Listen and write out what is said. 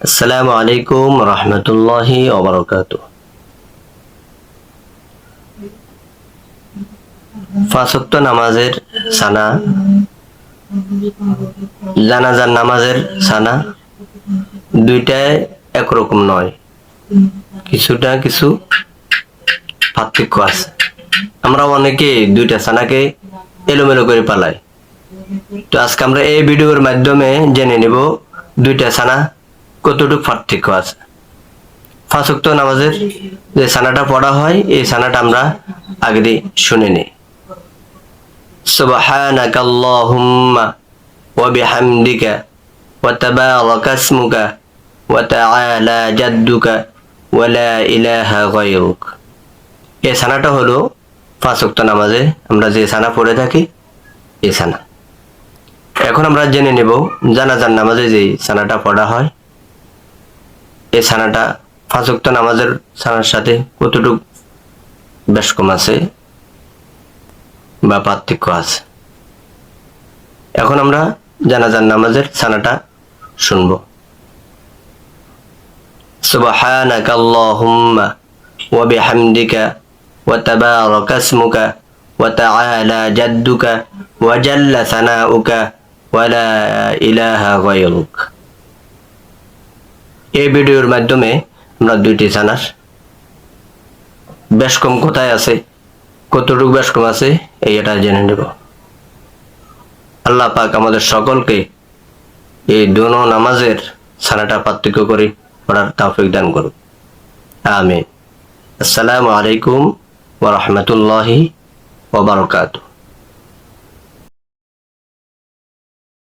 আসসালামু আলাইকুম রহমতুল্লাহি ওয়া বারাকাতুহু। পাঁচ ওয়াক্ত নামাজের সানা, জানাজার নামাজের সানা দুইটাই একরকম নয়, কিছু পার্থক্য আছে। আমরা অনেকে দুইটা সানাকে এলোমেলো করে পালাই। তো আজকে আমরা এই ভিডিওর মাধ্যমে জেনে নেব দুইটা সানা কতটুকু পার্থক্য আছে। পাঁচ ওয়াক্ত নামাজের যে সানাটা পড়া হয় এই সানাটা আমরা আগে দিয়ে শুনে নিই। সুবহানাকা আল্লাহুম্মা ওয়া বিহামদিকা ওয়া তাবারাকা ইসমুকা ওয়া তাআলা জাদ্দুকা ওয়া লা ইলাহা গায়রুক। এই সানাটা হলো পাঁচ ওয়াক্ত নামাজে আমরা যে সানা পড়ে থাকি এই সানা। এখন আমরা জেনে নেব জানাজার নামাজে যে সানাটা পড়া হয় এই সানাটা পাঁচ ওয়াক্ত নামাজের সানার সাথে কতটুকু বেশ কম আছে বা পার্থক্য আছে। এখন আমরা জানাজার নামাজের সানাটা শুনব। সুবহানাকা আল্লাহুম্মা ওয়া বিহামদিকা ওয়া তাবারাকা ইসমুকা ওয়া তাআলা জাদ্দুকা ওয়া জাল্লা সানাউকা ওয়া লা ইলাহা গায়রুক। এই ভিডিওর মাধ্যমে আমরা দুইটি সানার বেশ কম কোথায় আছে, কতটুকু বেশ কম আছে এটা জেনে নেব। আল্লাহ পাক আমাদের সকলকে এই দোনো নামাজের সানাটা পার্থক্য করে পড়ার তৌফিক দান করুন। আমিন। আসসালামু আলাইকুম ওয়া রাহমাতুল্লাহি ওয়া বারাকাতুহু।